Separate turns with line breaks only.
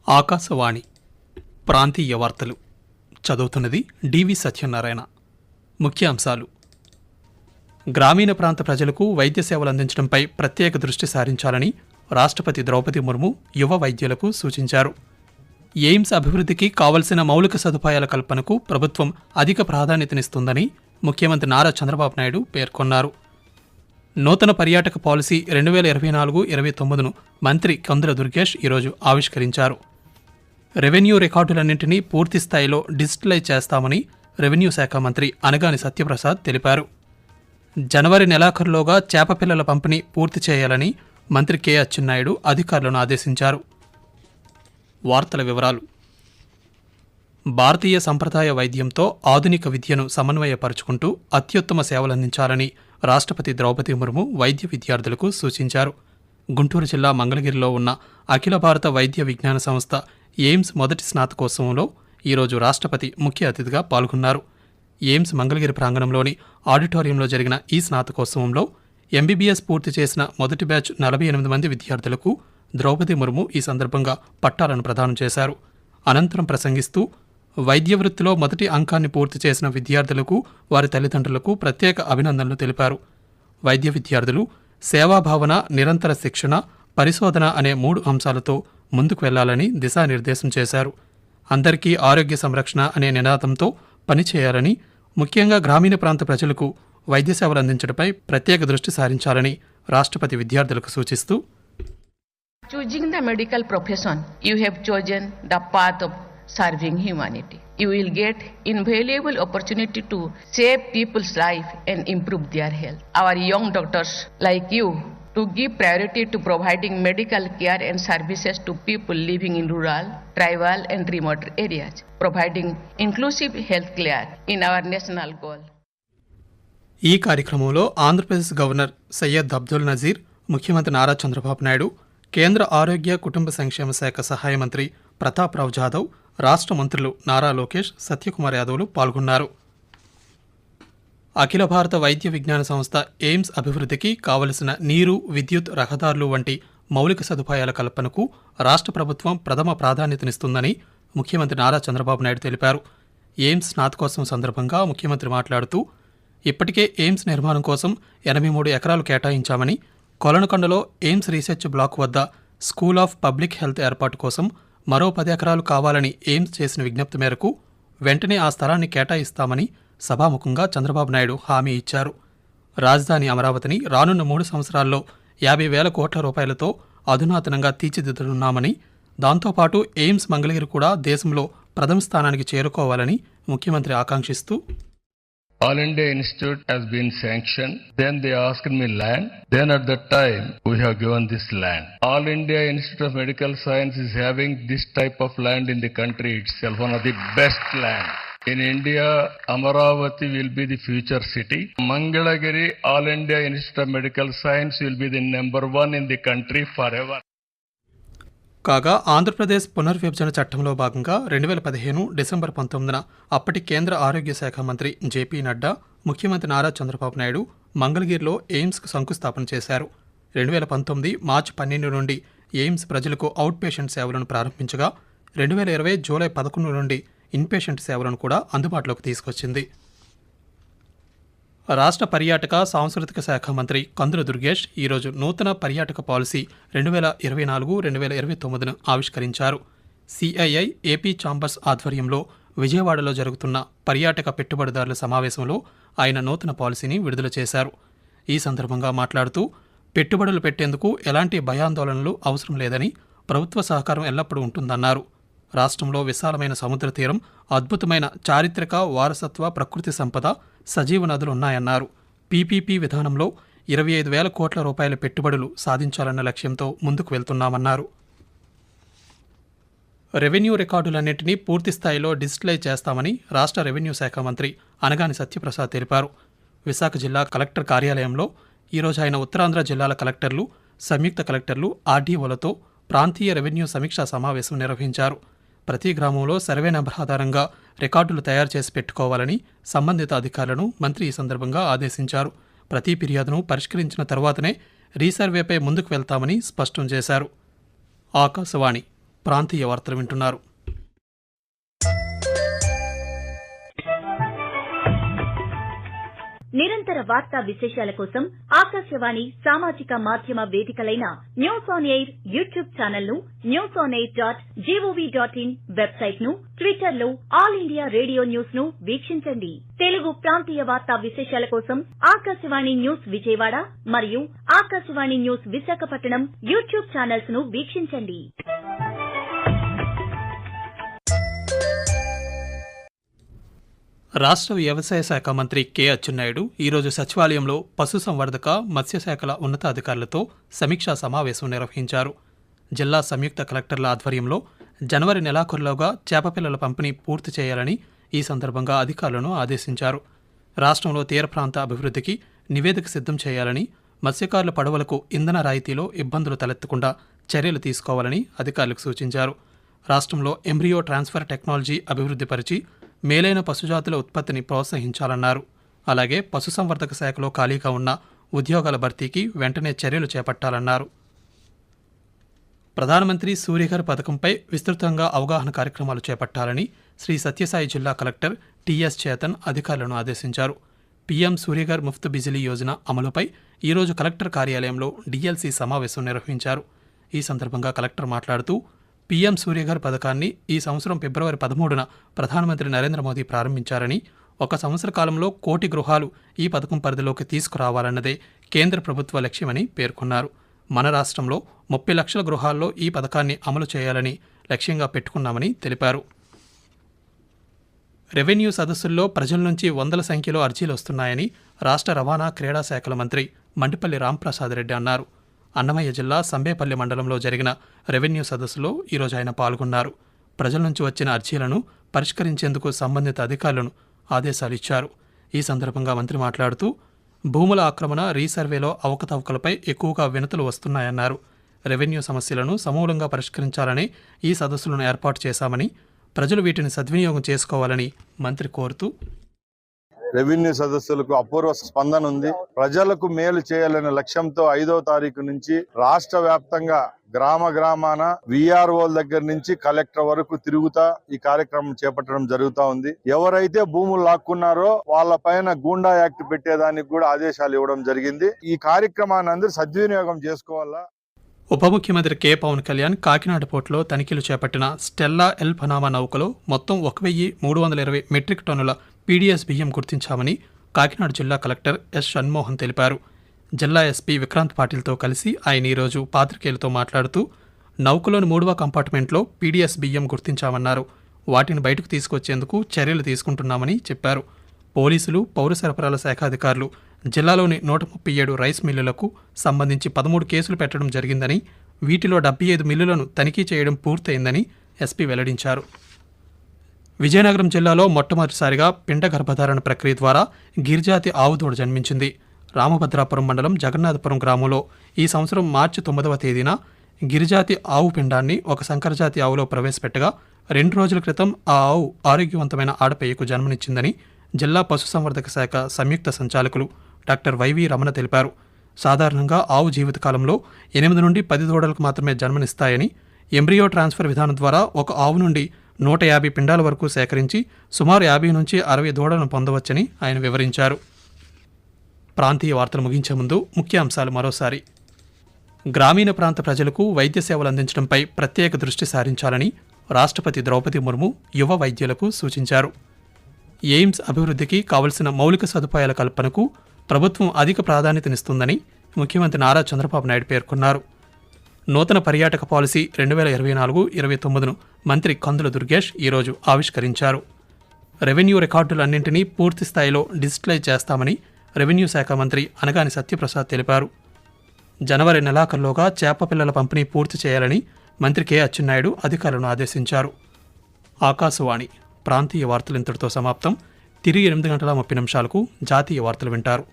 ఆకాశవాణి ప్రాంతీయ వార్తలు చదువుతున్నది డివి సత్యనారాయణ. ముఖ్యాంశాలు: గ్రామీణ ప్రాంత ప్రజలకు వైద్య సేవలు అందించడంపై ప్రత్యేక దృష్టి సారించాలని రాష్ట్రపతి ద్రౌపది ముర్ము యువ వైద్యులకు సూచించారు. ఎయిమ్స్ అభివృద్ధికి కావలసిన మౌలిక సదుపాయాల కల్పనకు ప్రభుత్వం అధిక ప్రాధాన్యతనిస్తుందని ముఖ్యమంత్రి నారా చంద్రబాబు నాయుడు పేర్కొన్నారు. నూతన పర్యాటక పాలసీ 2024-29ను మంత్రి కందుల దుర్గేష్ ఈరోజు ఆవిష్కరించారు. రెవెన్యూ రికార్డులన్నింటినీ పూర్తి స్థాయిలో డిజిటలైజ్ చేస్తామని రెవెన్యూ శాఖ మంత్రి అనగాని సత్యప్రసాద్ తెలిపారు. జనవరి నెలాఖరులోగా చేప పిల్లల పంపిణీ పూర్తి చేయాలని మంత్రి కె అచ్చెన్నాయుడు అధికారులను ఆదేశించారు. వార్తల వివరాలు: భారతీయ సంప్రదాయ వైద్యంతో ఆధునిక విద్యను సమన్వయపరుచుకుంటూ అత్యుత్తమ సేవలందించాలని రాష్ట్రపతి ద్రౌపది ముర్ము వైద్య విద్యార్థులకు సూచించారు. గుంటూరు జిల్లా మంగళగిరిలో ఉన్న అఖిల భారత వైద్య విజ్ఞాన సంస్థ ఎయిమ్స్ మొదటి స్నాతకోత్సవంలో ఈరోజు రాష్ట్రపతి ముఖ్య అతిథిగా పాల్గొన్నారు. ఎయిమ్స్ మంగళగిరి ప్రాంగణంలోని ఆడిటోరియంలో జరిగిన ఈ స్నాతకోత్సవంలో ఎంబీబీఎస్ పూర్తి చేసిన మొదటి బ్యాచ్ 48 మంది విద్యార్థులకు ద్రౌపది ముర్ము ఈ సందర్భంగా పట్టాలను ప్రదానం చేశారు. అనంతరం ప్రసంగిస్తూ వైద్య వృత్తిలో మొదటి అంకాన్ని పూర్తి చేసిన విద్యార్థులకు వారి తల్లిదండ్రులకు ప్రత్యేక అభినందనలు తెలిపారు. వైద్య విద్యార్థులు సేవాభావన, నిరంతర శిక్షణ, పరిశోధన అనే 3 అంశాలతో ముందుకు వెళ్లాలని దిశానిర్దేశం చేశారు. అందరికీ ఆరోగ్య సంరక్షణ అనే నినాదంతో పనిచేయాలని, ముఖ్యంగా గ్రామీణ ప్రాంత ప్రజలకు వైద్య సేవలు అందించడంపై ప్రత్యేక దృష్టి సారించాలని రాష్ట్రపతి విద్యార్థులకు సూచిస్తూ,
Choosing the medical profession, you have chosen the path of serving humanity. You will get invaluable opportunity to save people's life and improve their health. Our young doctors like you to give priority to providing medical care and services to people living in rural, tribal and remote areas, providing inclusive health care in our national goal.
ఈ కార్యక్రమంలో Andhra Pradesh governor Syed Abdul Nazir, ముఖ్యమంత్రి నారా చంద్రబాబు నాయుడు, కేంద్ర ఆరోగ్య కుటుంబ సంక్షేమ శాఖ సహాయ మంత్రి ప్రతాప్ రావు జాదవ్, రాష్ట్ర మంత్రులు నారా లోకేష్, సత్యకుమార్ యాదవ్లు పాల్గొన్నారు. అఖిల భారత వైద్య విజ్ఞాన సంస్థ ఎయిమ్స్ అభివృద్ధికి కావలసిన నీరు, విద్యుత్, రహదారులు వంటి మౌలిక సదుపాయాల కల్పనకు రాష్ట్ర ప్రభుత్వం ప్రథమ ప్రాధాన్యతనిస్తుందని ముఖ్యమంత్రి నారా చంద్రబాబు నాయుడు తెలిపారు. ఎయిమ్స్ స్నాతకోత్సవం సందర్భంగా ముఖ్యమంత్రి మాట్లాడుతూ, ఇప్పటికే ఎయిమ్స్ నిర్మాణం కోసం 83 ఎకరాలు కేటాయించామని, కొలనుకొండలో ఎయిమ్స్ రీసెర్చ్ బ్లాక్ వద్ద స్కూల్ ఆఫ్ పబ్లిక్ హెల్త్ ఏర్పాటు కోసం మరో 10 ఎకరాలు కావాలని ఎయిమ్స్ చేసిన విజ్ఞప్తి మేరకు వెంటనే ఆ స్థలాన్ని కేటాయిస్తామని సభాముఖంగా చంద్రబాబు నాయుడు హామీ ఇచ్చారు. రాజధాని అమరావతిని రానున్న 3 సంవత్సరాల్లో 50,000 కోట్ల రూపాయలతో అధునాతనంగా తీర్చిదిద్దనున్నామని, దాంతోపాటు ఎయిమ్స్ మంగళగిరి కూడా దేశంలో ప్రథమ స్థానానికి చేరుకోవాలని ముఖ్యమంత్రి ఆకాంక్షిస్తూ,
All India Institute has been sanctioned. Then they asked me land. Then at that time, we have given this land. All India Institute of Medical Science is having this type of land in the country itself, one of the best land. In India, Amaravati will be the future city. Mangalagiri, All India Institute of Medical Science will be the number 1 in the country forever.
కాగా ఆంధ్రప్రదేశ్ పునర్విభజన చట్టంలో భాగంగా 2015 December 19న అప్పటి కేంద్ర ఆరోగ్య శాఖ మంత్రి JP Nadda, ముఖ్యమంత్రి నారా చంద్రబాబు నాయుడు మంగళగిరిలో ఎయిమ్స్కు శంకుస్థాపన చేశారు. 2019 మార్చి 12 నుండి ఎయిమ్స్ ప్రజలకు అవుట్ పేషెంట్ సేవలను ప్రారంభించగా 2020 జూలై 11 నుండి ఇన్పేషెంట్ సేవలను కూడా అందుబాటులోకి తీసుకొచ్చింది. రాష్ట్ర పర్యాటక సాంస్కృతిక శాఖ మంత్రి కందుల దుర్గేష్ ఈరోజు నూతన పర్యాటక పాలసీ 2024-2029ను ఆవిష్కరించారు. సిఐఐ ఏపీ ఛాంబర్స్ ఆధ్వర్యంలో విజయవాడలో జరుగుతున్న పర్యాటక పెట్టుబడిదారుల సమావేశంలో ఆయన నూతన పాలసీని విడుదల చేశారు. ఈ సందర్భంగా మాట్లాడుతూ, పెట్టుబడులు పెట్టేందుకు ఎలాంటి భయాందోళనలు అవసరం లేదని, ప్రభుత్వ సహకారం ఎల్లప్పుడూ ఉంటుందన్నారు. రాష్ట్రంలో విశాలమైన సముద్ర తీరం, అద్భుతమైన చారిత్రక వారసత్వ ప్రకృతి సంపద, సజీవ నదులున్నాయన్నారు. పీపీపీ విధానంలో 25,000 కోట్ల రూపాయల పెట్టుబడులు సాధించాలన్న లక్ష్యంతో ముందుకు వెళ్తున్నామన్నారు. రెవెన్యూ రికార్డులన్నింటినీ పూర్తి స్థాయిలో డిజిటలైజ్ చేస్తామని రాష్ట్ర రెవెన్యూ శాఖ మంత్రి అనగాని సత్యప్రసాద్ తెలిపారు. విశాఖ జిల్లా కలెక్టర్ కార్యాలయంలో ఈరోజు ఆయన ఉత్తరాంధ్ర జిల్లాల కలెక్టర్లు, సంయుక్త కలెక్టర్లు, ఆర్డీఓలతో ప్రాంతీయ రెవెన్యూ సమీక్షా సమావేశం నిర్వహించారు. ప్రతి గ్రామంలో సర్వే నెంబర్ ఆధారంగా రికార్డులు తయారు చేసి పెట్టుకోవాలని సంబంధిత అధికారులను మంత్రి ఈ సందర్భంగా ఆదేశించారు. ప్రతి ఫిర్యాదును పరిష్కరించిన తర్వాతనే రీసర్వేపై ముందుకు వెళ్తామని స్పష్టం చేశారు. ఆకాశవాణి ప్రాంతీయ వార్తలు వింటున్నారు.
నిరంతర వార్తా విశేషాల కోసం ఆకాశవాణి సామాజిక మాధ్యమ వేదికలైన news on air YouTube channel ను, newsonair.gov.in వెబ్సైట్ ను, ట్విట్టర్ లో ఆల్ ఇండియా రేడియో న్యూస్ ను వీక్షించండి. తెలుగు ప్రాంతీయ వార్తా విశేషాల కోసం ఆకాశవాణి న్యూస్ విజయవాడ మరియు Akashvani news Visakhapatnam YouTube channels ను వీక్షించండి.
రాష్ట్ర వ్యవసాయ శాఖ మంత్రి కె అచ్చెన్నాయుడు ఈరోజు సచివాలయంలో పశుసంవర్ధక, మత్స్యశాఖల ఉన్నతాధికారులతో సమీక్షా సమావేశం నిర్వహించారు. జిల్లా సంయుక్త కలెక్టర్ల ఆధ్వర్యంలో జనవరి నెలాఖరులోగా చేపపిల్లల పంపిణీ పూర్తి చేయాలని ఈ సందర్భంగా అధికారులను ఆదేశించారు. రాష్ట్రంలో తీర ప్రాంత అభివృద్ధికి నివేదిక సిద్ధం చేయాలని, మత్స్యకారుల పడవలకు ఇంధన రాయితీలో ఇబ్బందులు తలెత్తకుండా చర్యలు తీసుకోవాలని అధికారులకు సూచించారు. రాష్ట్రంలో ఎంబ్రియో ట్రాన్స్ఫర్ టెక్నాలజీ అభివృద్ధిపరిచి మేలైన పశుజాతుల ఉత్పత్తిని ప్రోత్సహించాలన్నారు. అలాగే పశుసంవర్ధక శాఖలో ఖాళీగా ఉన్న ఉద్యోగాల భర్తీకి వెంటనే చర్యలు చేపట్టాలన్నారు. ప్రధానమంత్రి సూర్యఘర్ పథకంపై విస్తృతంగా అవగాహన కార్యక్రమాలు చేపట్టాలని శ్రీ సత్యసాయి జిల్లా కలెక్టర్ టిఎస్ చేతన్ అధికారులను ఆదేశించారు. పీఎం సూర్యఘర్ ముఫ్త్ బిజిలీ యోజన అమలుపై ఈరోజు కలెక్టర్ కార్యాలయంలో డిఎల్సీ సమావేశం నిర్వహించారు. ఈ సందర్భంగా కలెక్టర్ మాట్లాడుతూ పీఎం సూర్యఘర్ పథకాన్ని ఈ సంవత్సరం ఫిబ్రవరి 13న ప్రధానమంత్రి నరేంద్ర మోదీ ప్రారంభించారని, 1 సంవత్సర కాలంలో 1 కోటి గృహాలు ఈ పథకం పరిధిలోకి తీసుకురావాలన్నదే కేంద్ర ప్రభుత్వ లక్ష్యమని పేర్కొన్నారు. మన రాష్ట్రంలో 30 లక్షల గృహాల్లో ఈ పథకాన్ని అమలు చేయాలని లక్ష్యంగా పెట్టుకున్నామని తెలిపారు. రెవెన్యూ సదస్సుల్లో ప్రజల నుంచి వందల సంఖ్యలో అర్జీలు వస్తున్నాయని రాష్ట్ర రవాణా, క్రీడా శాఖల మంత్రి మండిపల్లి రాంప్రసాద్ రెడ్డి అన్నారు. అన్నమయ్య జిల్లా సంబేపల్లి మండలంలో జరిగిన రెవెన్యూ సదస్సులో ఈరోజు ఆయన పాల్గొన్నారు. ప్రజల నుంచి వచ్చిన అర్జీలను పరిష్కరించేందుకు సంబంధిత అధికారులను ఆదేశాలు ఇచ్చారు. ఈ సందర్భంగా మంత్రి మాట్లాడుతూ భూముల ఆక్రమణ, రీసర్వేలో అవకతవకలపై ఎక్కువగా వినతులు వస్తున్నాయన్నారు. రెవెన్యూ సమస్యలను సమూలంగా పరిష్కరించాలని ఈ సదస్సులను ఏర్పాటు చేశామని, ప్రజలు వీటిని సద్వినియోగం చేసుకోవాలని మంత్రి కోరుతూ
రెవెన్యూ సదస్సులకు అపూర్వ స్పందన ఉంది. ప్రజలకు మేలు చేయాలనే లక్ష్యంతో 5వ తారీఖు నుంచి రాష్ట్ర వ్యాప్తంగా గ్రామాన విఆర్ఓల దగ్గర నుంచి కలెక్టర్ వరకు తిరుగుతా ఈ కార్యక్రమం చేపట్టడం జరుగుతా ఉంది. ఎవరైతే భూములు లాక్కున్నారో వాళ్ళ పైన గూండా యాక్ట్ పెట్టేదానికి కూడా ఆదేశాలు ఇవ్వడం జరిగింది. ఈ కార్యక్రమాన్ని అందరూ సద్వినియోగం చేసుకోవాలా.
ఉప ముఖ్యమంత్రి కె పవన్ కళ్యాణ్ కాకినాడ పోర్టులో తనిఖీలు చేపట్టిన స్టెల్లా ఎల్ పనామా నౌకలో మొత్తం 1320 మెట్రిక్ టన్నుల పీడీఎస్ బియ్యం గుర్తించామని కాకినాడ జిల్లా కలెక్టర్ ఎస్ షణ్మోహన్ తెలిపారు. జిల్లా ఎస్పీ విక్రాంత్ పాటిల్తో కలిసి ఆయన ఈరోజు పాత్రికేయులతో మాట్లాడుతూ నౌకలోని 3వ కంపార్ట్మెంట్లో పీడీఎస్ బియ్యం గుర్తించామన్నారు. వాటిని బయటకు తీసుకొచ్చేందుకు చర్యలు తీసుకుంటున్నామని చెప్పారు. పోలీసులు, పౌర సరఫరాల శాఖ అధికారులు జిల్లాలోని 137 రైస్ మిల్లులకు సంబంధించి 13 కేసులు పెట్టడం జరిగిందని, వీటిలో 75 మిల్లులను తనిఖీ చేయడం పూర్తయిందని ఎస్పీ వెల్లడించారు. విజయనగరం జిల్లాలో మొట్టమొదటిసారిగా పిండ గర్భధారణ ప్రక్రియ ద్వారా గిరిజాతి ఆవు దూడ జన్మించింది. రామభద్రాపురం మండలం జగన్నాథపురం గ్రామంలో ఈ సంవత్సరం మార్చి 9వ తేదీన గిరిజాతి ఆవు పిండాన్ని ఒక సంకరజాతి ఆవులో ప్రవేశపెట్టగా 2 రోజుల క్రితం ఆ ఆవు ఆరోగ్యవంతమైన ఆడపేయకు జన్మనిచ్చిందని జిల్లా పశుసంవర్ధక శాఖ సంయుక్త సంచాలకులు డాక్టర్ వైవి రమణ తెలిపారు. సాధారణంగా ఆవు జీవితకాలంలో 8 నుండి 10 దూడలకు మాత్రమే జన్మనిస్తాయని, ఎంబ్రియో ట్రాన్స్ఫర్ విధానం ద్వారా ఒక ఆవు నుండి 150 పిండాల వరకు సేకరించి సుమారు 50 నుంచి 60 దూడలను పొందవచ్చని ఆయన వివరించారు. ప్రాంతీయ వార్తలు ముగించే ముందు ముఖ్య అంశాలు మరోసారి. గ్రామీణ ప్రాంత ప్రజలకు వైద్య సేవలు అందించడంపై ప్రత్యేక దృష్టి సారించాలని రాష్ట్రపతి ద్రౌపది ముర్ము యువ వైద్యులకు సూచించారు. ఎయిమ్స్ అభివృద్ధికి కావలసిన మౌలిక సదుపాయాల కల్పనకు ప్రభుత్వం అధిక ప్రాధాన్యతనిస్తుందని ముఖ్యమంత్రి నారా చంద్రబాబు నాయుడు పేర్కొన్నారు. నూతన పర్యాటక పాలసీ 2024-29ను మంత్రి కందుల దుర్గేష్ ఈరోజు ఆవిష్కరించారు. రెవెన్యూ రికార్డులన్నింటినీ పూర్తి స్థాయిలో డిజిటలైజ్ చేస్తామని రెవెన్యూ శాఖ మంత్రి అనగాని సత్యప్రసాద్ తెలిపారు. జనవరి నెలాఖరులోగా చేపపిల్లల పంపిణీ పూర్తి చేయాలని మంత్రి కె అచ్చెన్నాయుడు అధికారులను ఆదేశించారు. ఆకాశవాణి ప్రాంతీయ వార్తలు ఇంతటితో సమాప్తం. తిరిగి 8 గంటల 30 నిమిషాలకు జాతీయ వార్తలు వింటారు.